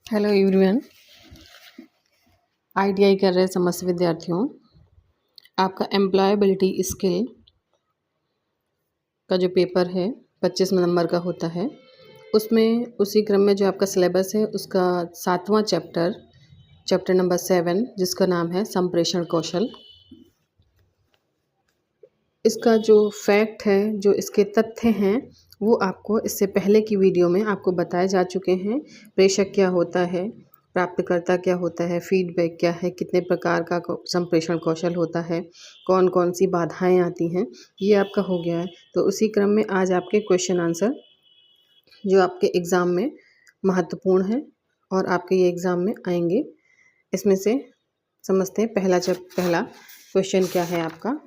Hello everyone. ITI कर रहे समस्त विद्यार्थियों, आपका एम्प्लॉयबिलिटी स्किल का जो पेपर है 25 नवंबर का होता है। उसमें उसी क्रम में जो आपका सिलेबस है उसका 7वां चैप्टर नंबर 7 जिसका नाम है संप्रेषण कौशल। इसका जो फैक्ट है, जो इसके तथ्य हैं, वो आपको इससे पहले की वीडियो में आपको बताए जा चुके हैं। प्रेषक क्या होता है, प्राप्तकर्ता क्या होता है, फीडबैक क्या है, कितने प्रकार का संप्रेषण कौशल होता है, कौन कौन सी बाधाएं आती हैं, ये आपका हो गया है। तो उसी क्रम में आज आपके क्वेश्चन आंसर जो आपके एग्ज़ाम में महत्वपूर्ण है और आपके ये एग्ज़ाम में आएंगे, इसमें से समझते हैं। पहला क्वेश्चन क्या है आपका।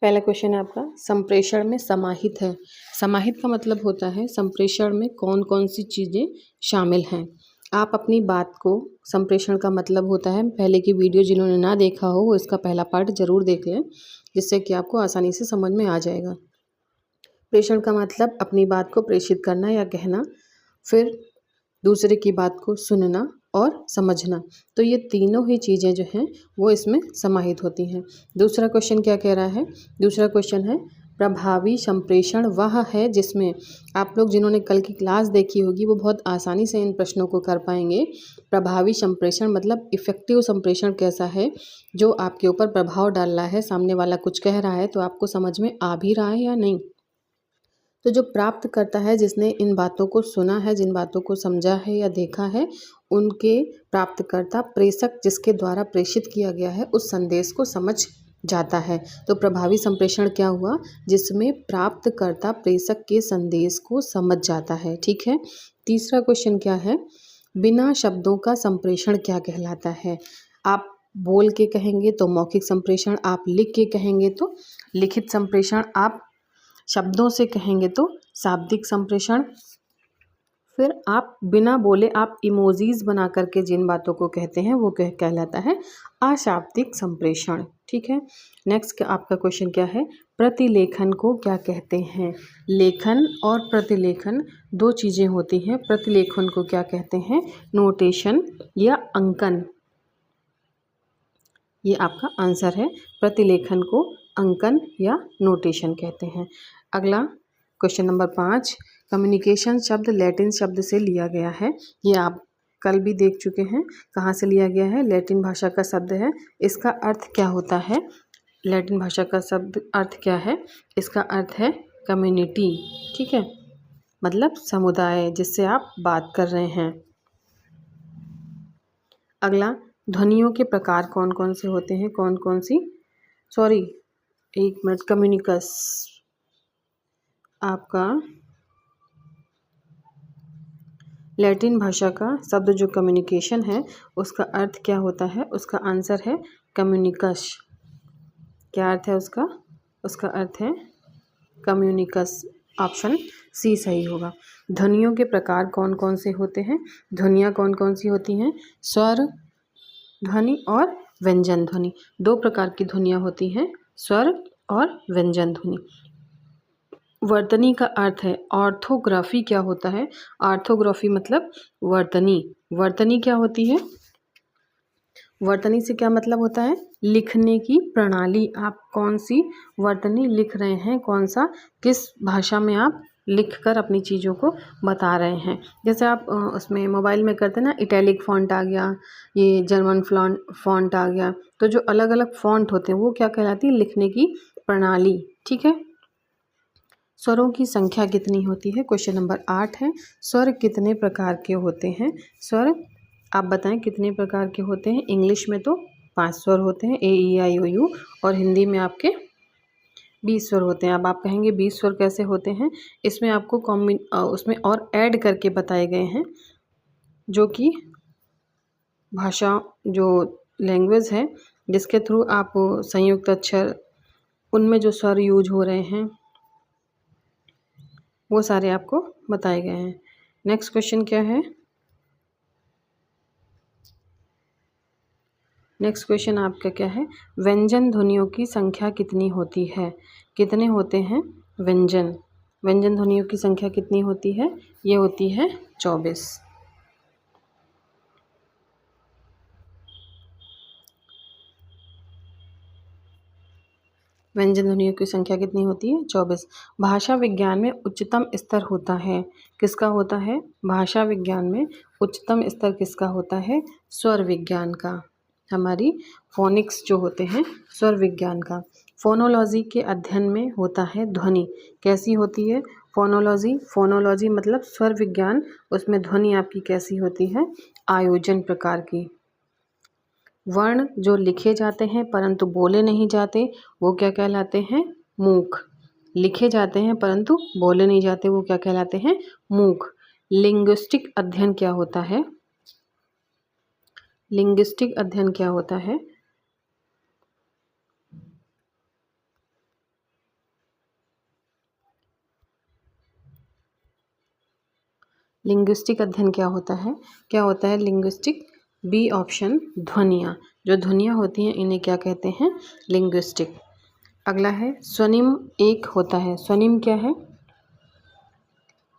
पहला क्वेश्चन है आपका, संप्रेषण में समाहित है। समाहित का मतलब होता है संप्रेषण में कौन कौन सी चीज़ें शामिल हैं। आप अपनी बात को, संप्रेषण का मतलब होता है, पहले की वीडियो जिन्होंने ना देखा हो वो इसका पहला पार्ट ज़रूर देख लें, जिससे कि आपको आसानी से समझ में आ जाएगा। प्रेषण का मतलब अपनी बात को प्रेषित करना या कहना, फिर दूसरे की बात को सुनना और समझना। तो ये तीनों ही चीज़ें जो हैं वो इसमें समाहित होती हैं। दूसरा क्वेश्चन क्या कह रहा है, दूसरा क्वेश्चन है प्रभावी संप्रेषण वह है जिसमें, आप लोग जिन्होंने कल की क्लास देखी होगी वो बहुत आसानी से इन प्रश्नों को कर पाएंगे। प्रभावी संप्रेषण मतलब इफ़ेक्टिव संप्रेषण कैसा है, जो आपके ऊपर प्रभाव डाल रहा है, सामने वाला कुछ कह रहा है तो आपको समझ में आ भी रहा है या नहीं। तो जो प्राप्त करता है, जिसने इन बातों को सुना है, जिन बातों को समझा है या देखा है, उनके प्राप्तकर्ता प्रेषक जिसके द्वारा प्रेषित किया गया है उस संदेश को समझ जाता है। तो प्रभावी संप्रेषण क्या हुआ, जिसमें प्राप्तकर्ता प्रेषक के संदेश को समझ जाता है। ठीक है। तीसरा क्वेश्चन क्या है, बिना शब्दों का संप्रेषण क्या कहलाता है। आप बोल के कहेंगे तो मौखिक संप्रेषण, आप लिख के कहेंगे तो लिखित संप्रेषण, आप शब्दों से कहेंगे तो शाब्दिक संप्रेषण, फिर आप बिना बोले आप इमोजीज बना करके जिन बातों को कहते हैं वो कहलाता है अशाब्दिक संप्रेषण। ठीक है। नेक्स्ट आपका क्वेश्चन क्या है, प्रतिलेखन को क्या कहते हैं। लेखन और प्रतिलेखन दो चीज़ें होती हैं। प्रतिलेखन को क्या कहते हैं, नोटेशन या अंकन। ये आपका आंसर है, प्रतिलेखन को अंकन या नोटेशन कहते हैं। अगला क्वेश्चन नंबर 5, कम्युनिकेशन शब्द लैटिन शब्द से लिया गया है। ये आप कल भी देख चुके हैं, कहाँ से लिया गया है, लैटिन भाषा का शब्द है। इसका अर्थ क्या होता है, लैटिन भाषा का शब्द अर्थ क्या है, इसका अर्थ है कम्युनिटी। ठीक है, मतलब समुदाय जिससे आप बात कर रहे हैं। अगला, ध्वनियों के प्रकार कौन कौन से होते हैं, कौन कौन सी, सॉरी एक मिनट, कम्युनिकस, आपका लैटिन भाषा का शब्द जो कम्युनिकेशन है उसका अर्थ क्या होता है, उसका आंसर है कम्युनिकस। क्या अर्थ है उसका, उसका अर्थ है कम्युनिकस। ऑप्शन सी सही होगा। ध्वनियों के प्रकार कौन कौन से होते हैं, ध्वनियाँ कौन कौन सी होती हैं, स्वर ध्वनि और व्यंजन ध्वनि। दो प्रकार की ध्वनियाँ होती हैं, स्वर और व्यंजन ध्वनि। वर्तनी का अर्थ है, ऑर्थोग्राफी क्या होता है, ऑर्थोग्राफी मतलब वर्तनी। वर्तनी क्या होती है, वर्तनी से क्या मतलब होता है, लिखने की प्रणाली। आप कौन सी वर्तनी लिख रहे हैं, कौन सा, किस भाषा में आप लिखकर अपनी चीज़ों को बता रहे हैं। जैसे आप उसमें मोबाइल में करते हैं ना, इटैलिक फॉन्ट आ गया, ये जर्मन फॉन्ट आ गया, तो जो अलग अलग फॉन्ट होते हैं वो क्या कहलाती है, लिखने की प्रणाली। ठीक है। स्वरों की संख्या कितनी होती है, क्वेश्चन नंबर 8 है, स्वर कितने प्रकार के होते हैं। स्वर आप बताएं कितने प्रकार के होते हैं। इंग्लिश में तो 5 स्वर होते हैं, A E I O U, और हिंदी में आपके 20 स्वर होते हैं। अब आप कहेंगे 20 स्वर कैसे होते हैं, इसमें आपको उसमें और ऐड करके बताए गए हैं, जो कि भाषा, जो लैंग्वेज है जिसके थ्रू आप संयुक्त अक्षर, उनमें जो स्वर यूज हो रहे हैं वो सारे आपको बताए गए हैं। नेक्स्ट क्वेश्चन क्या है, नेक्स्ट क्वेश्चन आपका क्या है, व्यंजन ध्वनियों की संख्या कितनी होती है। कितने होते हैं व्यंजन, व्यंजन ध्वनियों की संख्या कितनी होती है? ये होती है 24। व्यंजन ध्वनियों की संख्या कितनी होती है? 24। भाषा विज्ञान में उच्चतम स्तर होता है, किसका होता है? भाषा विज्ञान में उच्चतम स्तर किसका होता है? स्वर विज्ञान का। हमारी फोनिक्स जो होते हैं, स्वर विज्ञान का। फोनोलॉजी के अध्ययन में होता है ध्वनि, कैसी होती है? फोनोलॉजी, फोनोलॉजी मतलब स्वर विज्ञान, उसमें ध्वनि आपकी कैसी होती है? आयोजन प्रकार की। वर्ण जो लिखे जाते हैं परंतु बोले नहीं जाते, वो क्या कहलाते हैं? मूक। लिखे जाते हैं परंतु बोले नहीं जाते, वो क्या कहलाते हैं? मूक। लिंग्विस्टिक अध्ययन क्या होता है? लिंग्विस्टिक अध्ययन क्या होता है? लिंग्विस्टिक अध्ययन क्या होता है? क्या होता है लिंग्विस्टिक? बी ऑप्शन, ध्वनियाँ। जो ध्वनियाँ होती हैं इन्हें क्या कहते हैं? लिंग्विस्टिक। अगला है स्वनिम एक होता है। स्वनिम क्या है?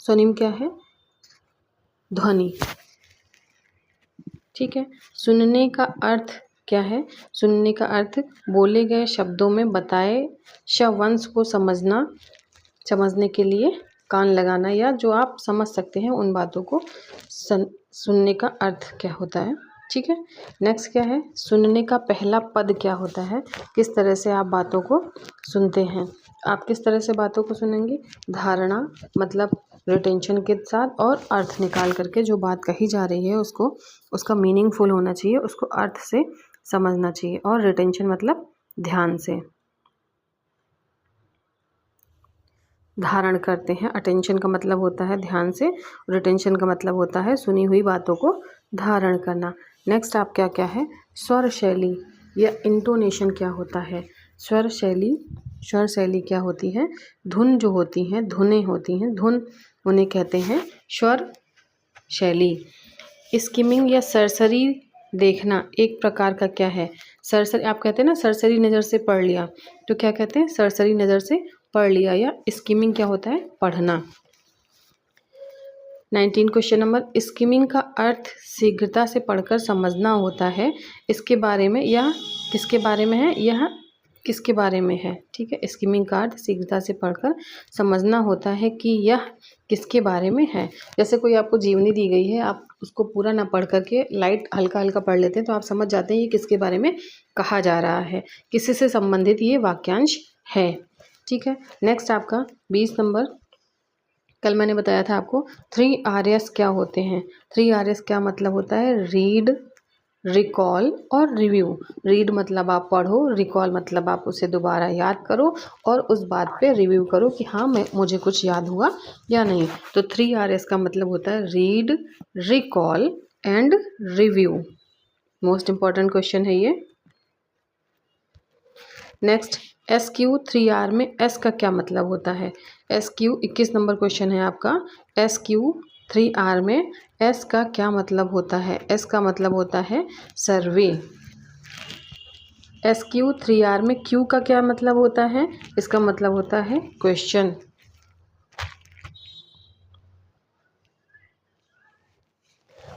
स्वनिम क्या है? ध्वनि। ठीक है। सुनने का अर्थ क्या है? सुनने का अर्थ बोले गए शब्दों में बताए शब्दवंश को समझने के लिए कान लगाना, या जो आप समझ सकते हैं उन बातों को सुनने का अर्थ क्या होता है। ठीक है। नेक्स्ट क्या है? सुनने का पहला पद क्या होता है? किस तरह से आप बातों को सुनते हैं? आप किस तरह से बातों को सुनेंगे? धारणा मतलब रिटेंशन के साथ, और अर्थ निकाल करके जो बात कही जा रही है उसको, उसका मीनिंगफुल होना चाहिए, उसको अर्थ से समझना चाहिए। और रिटेंशन मतलब ध्यान से धारण करते हैं। अटेंशन का मतलब होता है ध्यान से, रिटेंशन का मतलब होता है सुनी हुई बातों को धारण करना। नेक्स्ट आप क्या क्या है? स्वर शैली या इंटोनेशन क्या होता है? स्वर शैली, स्वर शैली क्या होती है? धुन जो होती हैं, धुनें होती हैं, धुन उन्हें कहते हैं स्वर शैली। स्किमिंग या सरसरी देखना एक प्रकार का क्या है? सरसरी, आप कहते हैं ना सरसरी नज़र से पढ़ लिया, तो क्या कहते हैं? सरसरी नज़र से पढ़ लिया। या स्किमिंग क्या होता है? पढ़ना। 19 क्वेश्चन नंबर, स्किमिंग का अर्थ शीघ्रता से पढ़कर समझना होता है। इसके बारे में या किसके बारे में है? यह किसके बारे में है? ठीक है। स्किमिंग का अर्थ शीघ्रता से पढ़कर समझना होता है कि यह किसके बारे में है। जैसे कोई आपको जीवनी दी गई है, आप उसको पूरा ना पढ़ करके लाइट हल्का हल्का पढ़ लेते हैं, तो आप समझ जाते हैं ये किसके बारे में कहा जा रहा है, किसी से संबंधित ये वाक्यांश है। ठीक है। नेक्स्ट आपका 20 नंबर, कल मैंने बताया था आपको 3 Rs क्या होते हैं। 3 Rs क्या मतलब होता है? रीड, रिकॉल और रिव्यू। रीड मतलब आप पढ़ो, रिकॉल मतलब आप उसे दोबारा याद करो, और उस बात पे रिव्यू करो कि हाँ मुझे कुछ याद हुआ या नहीं। तो 3 Rs का मतलब होता है read, recall and review. Most important question है ये। नेक्स्ट SQ 3R में S का क्या मतलब होता है? SQ 21 नंबर क्वेश्चन है आपका। SQ 3R में S का क्या मतलब होता है? S का मतलब होता है सर्वे। SQ 3R में Q का क्या मतलब होता है? इसका मतलब होता है क्वेश्चन।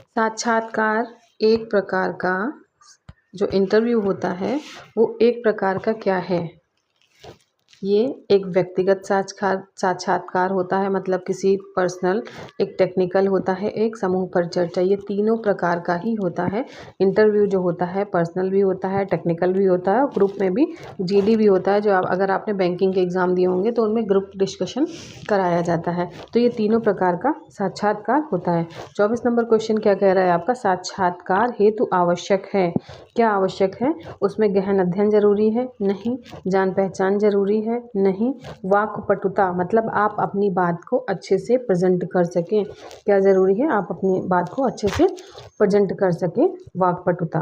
साक्षात्कार एक प्रकार का जो इंटरव्यू होता है वो एक प्रकार का क्या है? ये एक व्यक्तिगत साक्षात्कार होता है, मतलब किसी पर्सनल, एक टेक्निकल होता है, एक समूह परिचर्चा। ये तीनों प्रकार का ही होता है। इंटरव्यू जो होता है पर्सनल भी होता है, टेक्निकल भी होता है, और ग्रुप में भी GD भी होता है। जो अगर आपने बैंकिंग के एग्ज़ाम दिए होंगे तो उनमें ग्रुप डिस्कशन कराया जाता है। तो ये तीनों प्रकार का साक्षात्कार होता है। 24 नंबर क्वेश्चन क्या कह रहा है आपका? साक्षात्कार हेतु आवश्यक है। क्या आवश्यक है? उसमें गहन अध्ययन जरूरी है? नहीं। जान पहचान जरूरी है? नहीं। वाक्पटुता मतलब आप अपनी बात को अच्छे से प्रेजेंट कर सकें। क्या जरूरी है? आप अपनी बात को अच्छे से प्रेजेंट कर सकें, वाक्पटुता।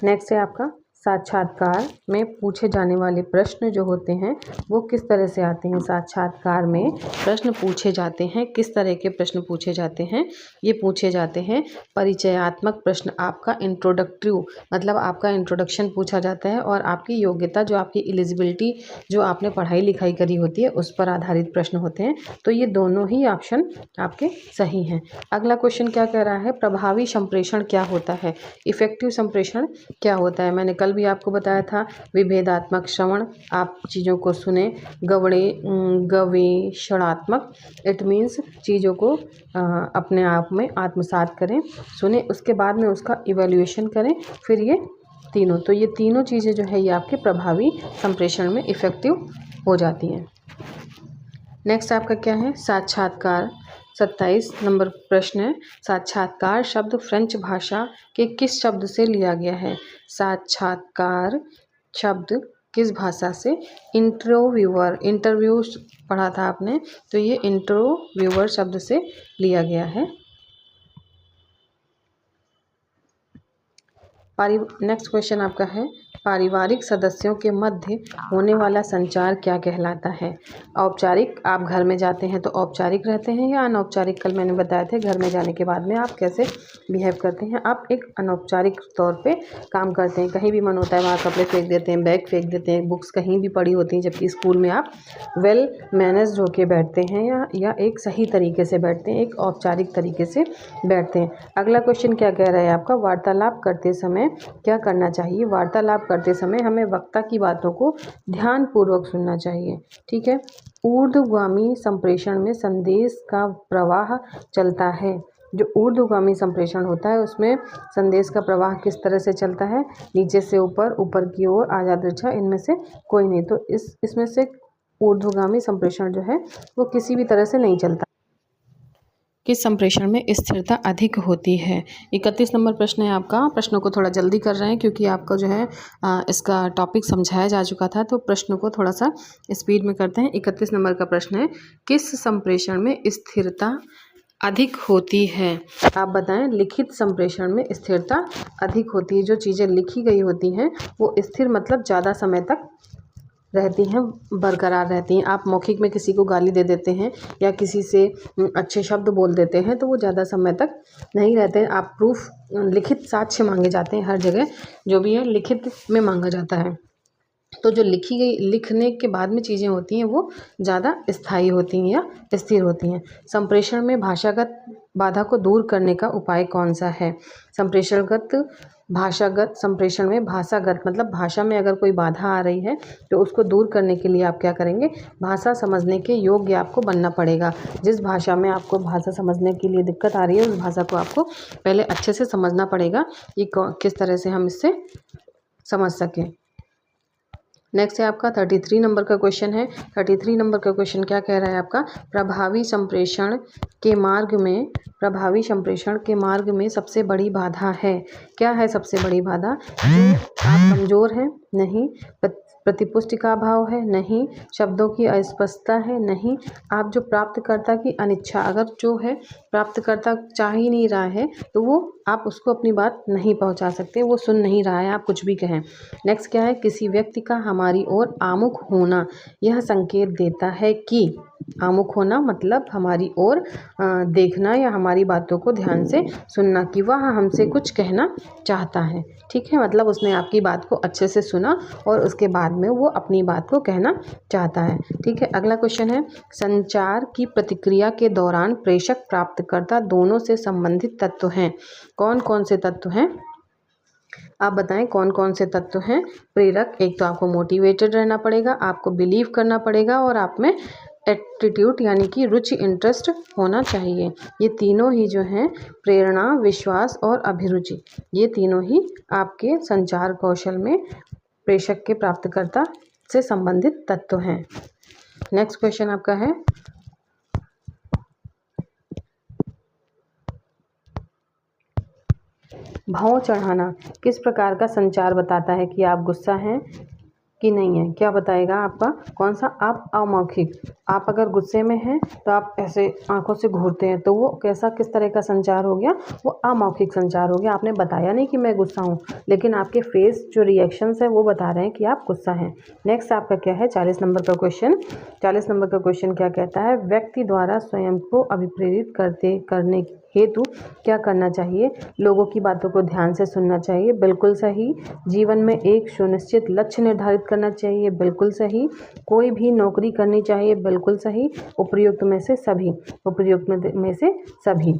नेक्स्ट है आपका साक्षात्कार में पूछे जाने वाले प्रश्न जो होते हैं वो किस तरह से आते हैं। साक्षात्कार में प्रश्न पूछे जाते हैं, किस तरह के प्रश्न पूछे जाते हैं। ये पूछे जाते हैं परिचयात्मक प्रश्न, आपका इंट्रोडक्टिव मतलब आपका इंट्रोडक्शन पूछा जाता है और आपकी योग्यता जो आपकी एलिजिबिलिटी जो आपने पढ़ाई लिखाई करी होती है उस पर आधारित प्रश्न होते हैं। तो ये दोनों ही ऑप्शन आपके सही हैं। अगला क्वेश्चन क्या कह रहा है, प्रभावी संप्रेषण क्या होता है, इफेक्टिव संप्रेषण क्या होता है। मैंने कल भी आपको बताया था विभेदात्मक श्रवण, आप चीज़ों को सुने। गवेषणात्मक, इट मीन्स चीज़ों को अपने आप में आत्मसात करें, सुने, उसके बाद में उसका इवैल्यूएशन करें। फिर ये तीनों, तो ये तीनों चीज़ें जो है ये आपके प्रभावी संप्रेषण में इफ़ेक्टिव हो जाती हैं। नेक्स्ट आपका क्या है, साक्षात्कार। 27 नंबर प्रश्न है, साक्षात्कार शब्द फ्रेंच भाषा के किस शब्द से लिया गया है। साक्षात्कार शब्द किस भाषा से, इंटरव्यूअर, इंटरव्यू पढ़ा था आपने, तो ये इंटरव्यूअर शब्द से लिया गया है। नेक्स्ट क्वेश्चन आपका है, पारिवारिक सदस्यों के मध्य होने वाला संचार क्या कहलाता है। औपचारिक, आप घर में जाते हैं तो औपचारिक रहते हैं या अनौपचारिक, कल मैंने बताया था घर में जाने के बाद में आप कैसे बिहेव करते हैं। आप एक अनौपचारिक तौर पे काम करते हैं, कहीं भी मन होता है वहाँ कपड़े फेंक देते हैं, बैग फेंक देते हैं, बुक्स कहीं भी पड़ी होती हैं, जबकि स्कूल में आप वेल मैनर्ड होके बैठते हैं या एक सही तरीके से बैठते हैं, एक औपचारिक तरीके से बैठते हैं। अगला क्वेश्चन क्या कह रहा है आपका, वार्तालाप करते समय क्या करना चाहिए। वार्तालाप करते समय हमें वक्ता की बातों को ध्यानपूर्वक सुनना चाहिए। ठीक है। ऊर्ध्वगामी संप्रेषण में संदेश का प्रवाह चलता है। जो ऊर्ध्वगामी संप्रेषण होता है उसमें संदेश का प्रवाह किस तरह से चलता है, नीचे से ऊपर, ऊपर की ओर, आधा तिरछा, इनमें से कोई नहीं। तो इसमें से ऊर्ध्वगामी संप्रेषण जो है वो किसी भी तरह से नहीं चलता। किस संप्रेषण में स्थिरता अधिक होती है। 31 नंबर प्रश्न है आपका। प्रश्नों को थोड़ा जल्दी कर रहे हैं क्योंकि आपका जो है इसका टॉपिक समझाया जा चुका था, तो प्रश्नों को थोड़ा सा स्पीड में करते हैं। 31 नंबर का प्रश्न है, किस संप्रेषण में स्थिरता अधिक होती है। आप बताएं। लिखित संप्रेषण में स्थिरता अधिक होती है। जो चीज़ें लिखी गई होती हैं वो स्थिर मतलब ज़्यादा समय तक रहती हैं, बरकरार रहती हैं। आप मौखिक में किसी को गाली दे देते हैं या किसी से अच्छे शब्द बोल देते हैं तो वो ज़्यादा समय तक नहीं रहते हैं। आप प्रूफ, लिखित साक्ष्य मांगे जाते हैं, हर जगह जो भी है लिखित में मांगा जाता है। तो जो लिखी गई, लिखने के बाद में चीज़ें होती हैं वो ज़्यादा स्थायी होती हैं या स्थिर होती हैं। संप्रेषण में भाषागत बाधा को दूर करने का उपाय कौन सा है। भाषागत संप्रेषण में भाषागत मतलब भाषा में अगर कोई बाधा आ रही है तो उसको दूर करने के लिए आप क्या करेंगे, भाषा समझने के योग्य आपको बनना पड़ेगा। जिस भाषा में आपको भाषा समझने के लिए दिक्कत आ रही है उस भाषा को आपको पहले अच्छे से समझना पड़ेगा, ये किस तरह से हम इससे समझ सकें। नेक्स्ट है आपका 33 नंबर का क्वेश्चन है। 33 नंबर का क्वेश्चन क्या कह रहा है आपका, प्रभावी संप्रेषण के मार्ग में सबसे बड़ी बाधा है। क्या है सबसे बड़ी बाधा। आप कमज़ोर हैं, नहीं। प्रतिपुष्टि का अभाव है, नहीं। शब्दों की अस्पष्टता है, नहीं। आप जो प्राप्तकर्ता की अनिच्छा, अगर जो है प्राप्तकर्ता चाह ही नहीं रहा है तो वो आप उसको अपनी बात नहीं पहुंचा सकते, वो सुन नहीं रहा है, आप कुछ भी कहें। नेक्स्ट क्या है, किसी व्यक्ति का हमारी ओर आमुख होना यह संकेत देता है कि, आमुख होना मतलब हमारी ओर देखना या हमारी बातों को ध्यान से सुनना कि वह हमसे कुछ कहना चाहता है। ठीक है, मतलब उसने आपकी बात को अच्छे से सुना और उसके बाद में वो अपनी बात को कहना चाहता है। ठीक है। अगला क्वेश्चन है, संचार की प्रतिक्रिया के दौरान प्रेषक प्राप्तकर्ता दोनों से संबंधित तत्व हैं। कौन कौन से तत्व हैं आप बताएं, कौन कौन से तत्व हैं। प्रेरक, एक तो आपको मोटिवेटेड रहना पड़ेगा, आपको बिलीव करना पड़ेगा और आप में एटीट्यूड यानी कि रुचि, इंटरेस्ट होना चाहिए। ये तीनों ही जो हैं, प्रेरणा, विश्वास और अभिरुचि, ये तीनों ही आपके संचार कौशल में प्रेषक के प्राप्तकर्ता से संबंधित तत्व हैं। नेक्स्ट क्वेश्चन आपका है, भाव चढ़ाना किस प्रकार का संचार बताता है कि आप गुस्सा हैं, कि नहीं है? क्या बताएगा आपका कौन सा? आप अमौखिक। आप अगर गुस्से में हैं तो आप ऐसे आंखों से घूरते हैं, तो वो कैसा, किस तरह का संचार हो गया? वो अमौखिक संचार हो गया। आपने बताया नहीं कि मैं गुस्सा हूँ, लेकिन आपके फेस जो रिएक्शंस है वो बता रहे हैं कि आप गुस्सा हैं। नेक्स्ट आपका क्या है? 40 नंबर का क्वेश्चन। 40 नंबर का क्वेश्चन क्या कहता है? व्यक्ति द्वारा स्वयं को अभिप्रेरित करने हेतु क्या करना चाहिए? लोगों की बातों को ध्यान से सुनना चाहिए, बिल्कुल सही। जीवन में एक सुनिश्चित लक्ष्य निर्धारित करना चाहिए, बिल्कुल सही। कोई भी नौकरी करनी चाहिए, बिल्कुल सही। उपर्युक्त में से सभी, उपर्युक्त में से सभी।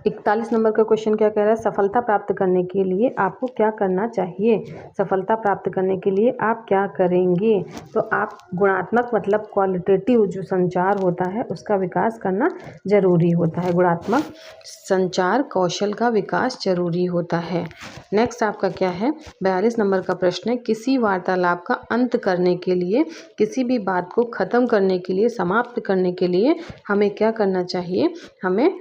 41 नंबर का क्वेश्चन क्या कह रहा है? सफलता प्राप्त करने के लिए आपको क्या करना चाहिए? सफलता प्राप्त करने के लिए आप क्या करेंगे? तो आप गुणात्मक मतलब क्वालिटेटिव जो संचार होता है उसका विकास करना जरूरी होता है। गुणात्मक संचार कौशल का विकास जरूरी होता है। नेक्स्ट आपका क्या है? 42 नंबर का प्रश्न है, किसी वार्तालाप का अंत करने के लिए, किसी भी बात को ख़त्म करने के लिए, समाप्त करने के लिए हमें क्या करना चाहिए? हमें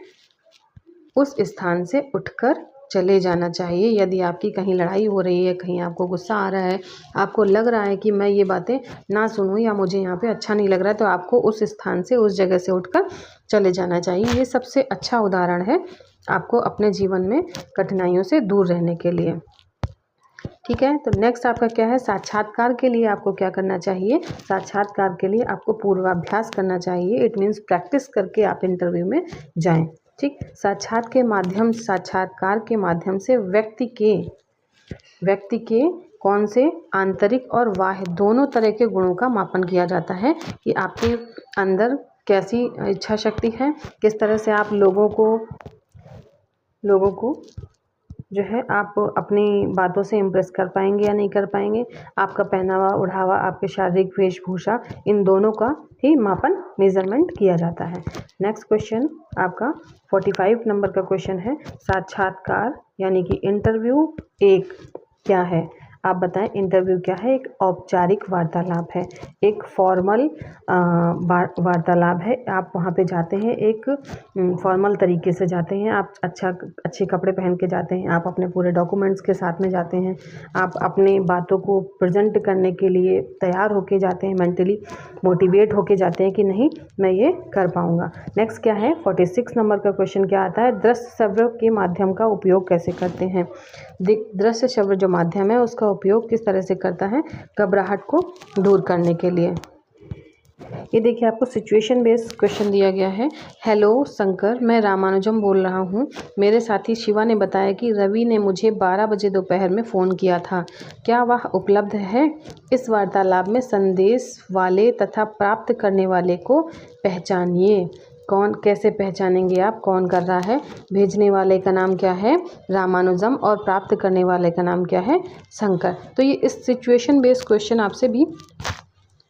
उस स्थान से उठकर चले जाना चाहिए। यदि आपकी कहीं लड़ाई हो रही है, कहीं आपको गुस्सा आ रहा है, आपको लग रहा है कि मैं ये बातें ना सुनूं या मुझे यहाँ पे अच्छा नहीं लग रहा है, तो आपको उस स्थान से, उस जगह से उठकर चले जाना चाहिए। ये सबसे अच्छा उदाहरण है आपको अपने जीवन में कठिनाइयों से दूर रहने के लिए। ठीक है, तो नेक्स्ट आपका क्या है? साक्षात्कार के लिए आपको क्या करना चाहिए? साक्षात्कार के लिए आपको पूर्वाभ्यास करना चाहिए। इट मीन्स प्रैक्टिस करके आप इंटरव्यू में जाएं। ठीक, साक्षात्कार के माध्यम से व्यक्ति के कौन से आंतरिक और बाह्य दोनों तरह के गुणों का मापन किया जाता है कि आपके अंदर कैसी इच्छा शक्ति है, किस तरह से आप लोगों को जो है आप अपनी बातों से इम्प्रेस कर पाएंगे या नहीं कर पाएंगे। आपका पहनावा ओढ़ावा, आपके शारीरिक वेशभूषा, इन दोनों का ही मापन, मेजरमेंट किया जाता है। नेक्स्ट क्वेश्चन आपका 45 नंबर का क्वेश्चन है, साक्षात्कार यानी कि इंटरव्यू एक क्या है? आप बताएं, इंटरव्यू क्या है? एक औपचारिक वार्तालाप है, एक फॉर्मल वार्तालाप है। आप वहाँ पे जाते हैं, एक फॉर्मल तरीके से जाते हैं, आप अच्छे कपड़े पहन के जाते हैं, आप अपने पूरे डॉक्यूमेंट्स के साथ में जाते हैं, आप अपने बातों को प्रेजेंट करने के लिए तैयार होके जाते हैं, मेंटली मोटिवेट होके जाते हैं कि नहीं मैं ये कर पाऊँगा। नेक्स्ट क्या है? 46 नंबर का क्वेश्चन क्या आता है? दृश्य श्रव्य के माध्यम का उपयोग कैसे करते हैं? दृश्य श्रव्य जो माध्यम है उसका उपयोग किस तरह से करता है? घबराहट को दूर करने के लिए। ये देखिए, आपको सिचुएशन बेस्ड क्वेश्चन दिया गया है। हेलो शंकर, मैं रामानुजम बोल रहा हूँ। मेरे साथी शिवा ने बताया कि रवि ने मुझे 12 बजे दोपहर में फ़ोन किया था। क्या वह उपलब्ध है? इस वार्तालाप में संदेश वाले तथा प्राप्त करने वाले को पहचानिए। कौन, कैसे पहचानेंगे आप? कौन कर रहा है? भेजने वाले का नाम क्या है? रामानुजम, और प्राप्त करने वाले का नाम क्या है? शंकर। तो ये इस सिचुएशन बेस्ड क्वेश्चन आपसे भी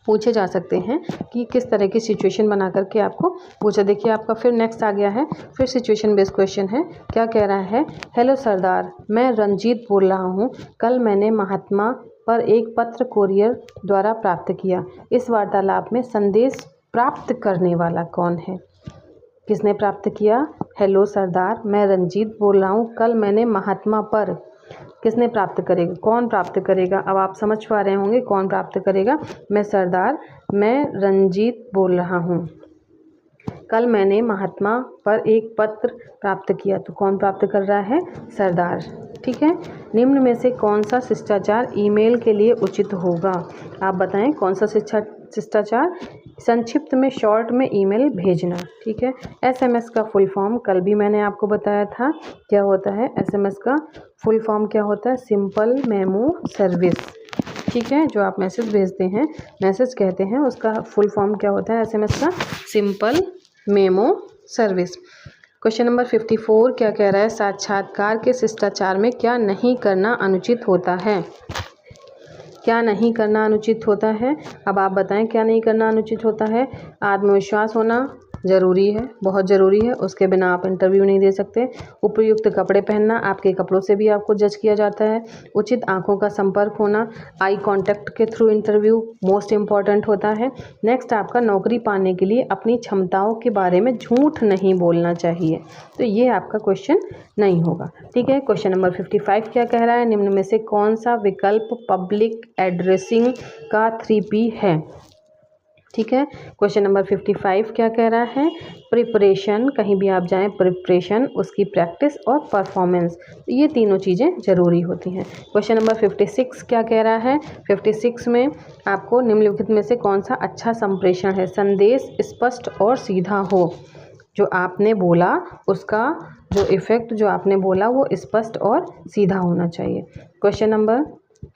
पूछे जा सकते हैं कि किस तरह की सिचुएशन बना करके आपको पूछा। देखिए, आपका फिर नेक्स्ट आ गया है, फिर सिचुएशन बेस्ड क्वेश्चन है। क्या कह रहा है? हेलो सरदार, मैं रंजीत बोल रहा हूँ। कल मैंने महात्मा पर एक पत्र कोरियर द्वारा प्राप्त किया। इस वार्तालाप में संदेश प्राप्त करने वाला कौन है? किसने प्राप्त किया? हेलो सरदार, मैं रंजीत बोल रहा हूँ। कल मैंने महात्मा पर, किसने प्राप्त करेगा? कौन प्राप्त करेगा? अब आप समझ पा रहे होंगे कौन प्राप्त करेगा। मैं सरदार, मैं रंजीत बोल रहा हूँ। कल मैंने महात्मा पर एक पत्र प्राप्त किया, तो कौन प्राप्त कर रहा है? सरदार। ठीक है, निम्न में से कौन सा शिष्टाचार ईमेल के लिए उचित होगा? आप बताएं, कौन सा शिष्टाचार? संक्षिप्त में, शॉर्ट में ईमेल भेजना। ठीक है, एसएमएस का फुल फॉर्म कल भी मैंने आपको बताया था क्या होता है। एसएमएस का फुल फॉर्म क्या होता है? Simple memo service. ठीक है, जो आप मैसेज भेजते हैं, मैसेज कहते हैं, उसका फुल फॉर्म क्या होता है? एसएमएस का simple memo service. Question number 54 क्या कह रहा है? साक्षात्कार के शिष्टाचार में क्या नहीं करना अनुचित होता है? क्या नहीं करना अनुचित होता है? अब आप बताएं क्या नहीं करना अनुचित होता है? आत्मविश्वास होना, ज़रूरी है, बहुत ज़रूरी है, उसके बिना आप इंटरव्यू नहीं दे सकते। उपयुक्त कपड़े पहनना, आपके कपड़ों से भी आपको जज किया जाता है। उचित आंखों का संपर्क होना, आई कांटेक्ट के थ्रू इंटरव्यू मोस्ट इम्पॉर्टेंट होता है। नेक्स्ट आपका नौकरी पाने के लिए अपनी क्षमताओं के बारे में झूठ नहीं बोलना चाहिए, तो ये आपका क्वेश्चन नहीं होगा। ठीक है, क्वेश्चन नंबर 55 क्या कह रहा है, निम्न में से कौन सा विकल्प पब्लिक एड्रेसिंग का 3P है। ठीक है, क्वेश्चन नंबर 55 क्या कह रहा है, प्रिपरेशन, कहीं भी आप जाएं प्रिपरेशन, उसकी प्रैक्टिस और परफॉर्मेंस, ये तीनों चीज़ें ज़रूरी होती हैं। क्वेश्चन नंबर 56 क्या कह रहा है, 56 में आपको निम्नलिखित में से कौन सा अच्छा संप्रेषण है, संदेश स्पष्ट और सीधा हो, जो आपने बोला उसका जो इफ़ेक्ट जो आपने बोला वो स्पष्ट और सीधा होना चाहिए। क्वेश्चन नंबर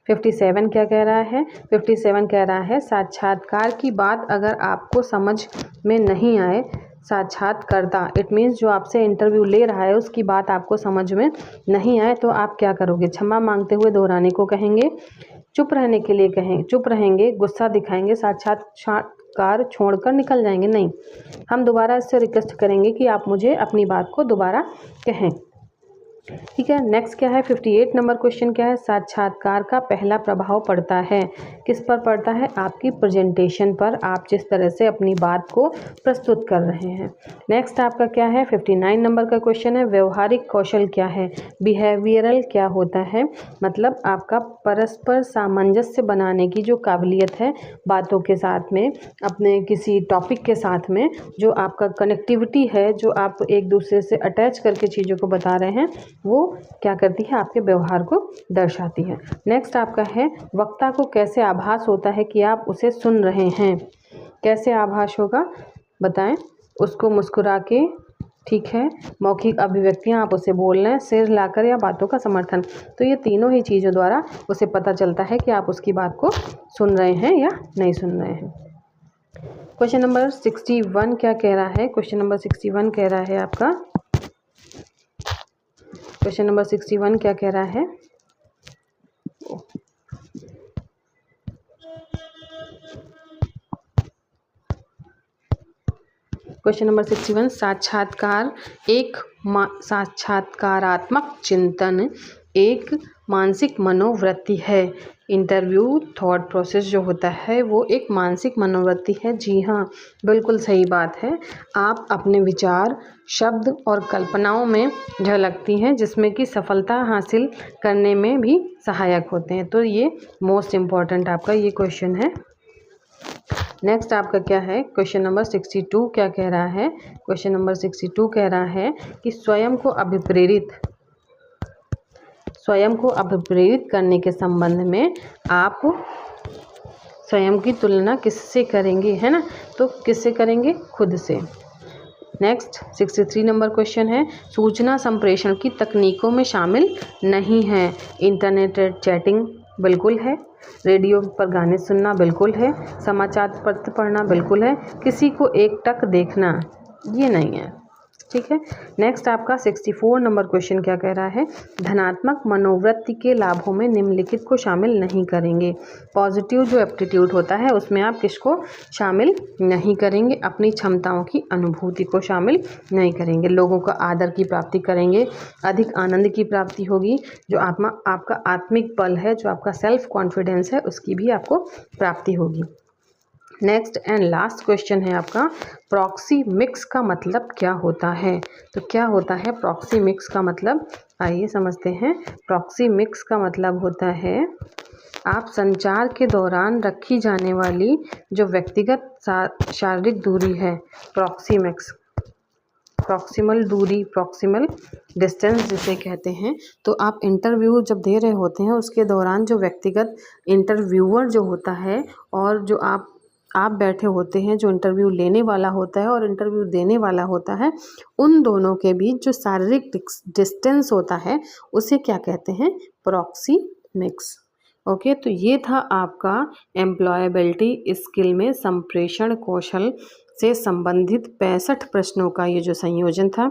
57 क्या कह रहा है, 57 कह रहा है साक्षात्कार की बात अगर आपको समझ में नहीं आए, साक्षात्कारता इट मीन्स जो आपसे इंटरव्यू ले रहा है उसकी बात आपको समझ में नहीं आए तो आप क्या करोगे, क्षमा मांगते हुए दोहराने को कहेंगे, चुप रहने के लिए कहें, चुप रहेंगे, गुस्सा दिखाएंगे, साक्षात्कार छोड़कर निकल जाएंगे, नहीं, हम दोबारा इससे रिक्वेस्ट करेंगे कि आप मुझे अपनी बात को दोबारा कहें। ठीक है, नेक्स्ट क्या है, 58 नंबर क्वेश्चन क्या है, साक्षात्कार का पहला प्रभाव पड़ता है, किस पर पड़ता है, आपकी प्रेजेंटेशन पर, आप जिस तरह से अपनी बात को प्रस्तुत कर रहे हैं। नेक्स्ट आपका क्या है, 59 नंबर का क्वेश्चन है, व्यवहारिक कौशल क्या है, बिहेवियरल क्या होता है, मतलब आपका परस्पर सामंजस्य बनाने की जो काबिलियत है बातों के साथ में, अपने किसी टॉपिक के साथ में, जो आपका कनेक्टिविटी है, जो आप एक दूसरे से अटैच करके चीज़ों को बता रहे हैं, वो क्या करती है, आपके व्यवहार को दर्शाती है। नेक्स्ट आपका है, वक्ता को कैसे आभास होता है कि आप उसे सुन रहे हैं, कैसे आभास होगा बताएं, उसको मुस्कुरा के, ठीक है, मौखिक अभिव्यक्तियां आप उसे बोल रहे हैं, सिर हिलाकर या बातों का समर्थन, तो ये तीनों ही चीज़ों द्वारा उसे पता चलता है कि आप उसकी बात को सुन रहे हैं या नहीं सुन रहे हैं। क्वेश्चन नंबर 61 क्या कह रहा है, क्वेश्चन नंबर 61 कह रहा है आपका, क्वेश्चन नंबर 61 क्या कह रहा है, क्वेश्चन नंबर 61, साक्षात्कारात्मक चिंतन एक मानसिक मनोवृत्ति है। इंटरव्यू थॉट प्रोसेस जो होता है वो एक मानसिक मनोवृत्ति है। जी हाँ, बिल्कुल सही बात है। आप अपने विचार, शब्द और कल्पनाओं में झलकती हैं, जिसमें कि सफलता हासिल करने में भी सहायक होते हैं। तो ये मोस्ट इम्पॉर्टेंट आपका ये क्वेश्चन है। नेक्स्ट आपका क्या है, क्वेश्चन नंबर 62 क्या कह रहा है, क्वेश्चन नंबर 62 कह रहा है कि स्वयं को अभिप्रेरित करने के संबंध में आप स्वयं की तुलना किससे करेंगे, है ना, तो किससे करेंगे, खुद से। नेक्स्ट 63 नंबर क्वेश्चन है, सूचना संप्रेषण की तकनीकों में शामिल नहीं है। इंटरनेट चैटिंग बिल्कुल है, रेडियो पर गाने सुनना बिल्कुल है, समाचार पत्र पढ़ना बिल्कुल है, किसी को एकटक देखना ये नहीं है। ठीक है, नेक्स्ट आपका 64 नंबर क्वेश्चन क्या कह रहा है, धनात्मक मनोवृत्ति के लाभों में निम्नलिखित को शामिल नहीं करेंगे। पॉजिटिव जो एप्टीट्यूड होता है उसमें आप किसको शामिल नहीं करेंगे, अपनी क्षमताओं की अनुभूति को शामिल नहीं करेंगे, लोगों का आदर की प्राप्ति करेंगे, अधिक आनंद की प्राप्ति होगी, जो आपका आत्मिक बल है, जो आपका सेल्फ कॉन्फिडेंस है, उसकी भी आपको प्राप्ति होगी। नेक्स्ट एंड लास्ट क्वेश्चन है आपका, प्रॉक्सी मिक्स का मतलब क्या होता है। तो क्या होता है प्रॉक्सी मिक्स का मतलब, आइए समझते हैं। प्रॉक्सी मिक्स का मतलब होता है, आप संचार के दौरान रखी जाने वाली जो व्यक्तिगत शारीरिक दूरी है, प्रॉक्सी मिक्स, प्रॉक्सिमल दूरी, प्रॉक्सिमल डिस्टेंस जिसे कहते हैं। तो आप इंटरव्यू जब दे रहे होते हैं उसके दौरान जो व्यक्तिगत इंटरव्यूअर जो होता है और जो आप बैठे होते हैं, जो इंटरव्यू लेने वाला होता है और इंटरव्यू देने वाला होता है, उन दोनों के बीच जो शारीरिक डिस्टेंस होता है उसे क्या कहते हैं, प्रॉक्सी मिक्स। ओके, तो ये था आपका एम्प्लॉयबिलिटी स्किल में संप्रेषण कौशल से संबंधित 65 प्रश्नों का ये जो संयोजन था।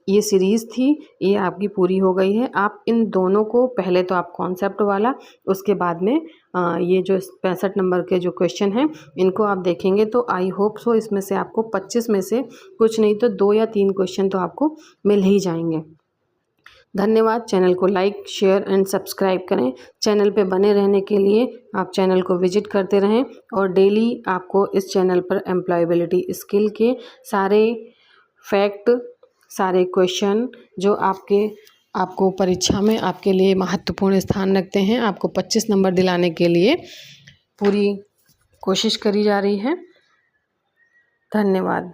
ये सीरीज़ थी, ये आपकी पूरी हो गई है। आप इन दोनों को पहले तो आप कॉन्सेप्ट वाला, उसके बाद में ये जो 65 नंबर के जो क्वेश्चन हैं इनको आप देखेंगे तो आई होप सो इसमें से आपको 25 में से कुछ नहीं तो 2 या 3 क्वेश्चन तो आपको मिल ही जाएंगे। धन्यवाद। चैनल को लाइक, शेयर एंड सब्सक्राइब करें। चैनल पे बने रहने के लिए आप चैनल को विजिट करते रहें और डेली आपको इस चैनल पर एम्प्लॉयबिलिटी स्किल के सारे फैक्ट, सारे क्वेश्चन जो आपको परीक्षा में आपके लिए महत्वपूर्ण स्थान रखते हैं, आपको 25 नंबर दिलाने के लिए पूरी कोशिश करी जा रही है। धन्यवाद।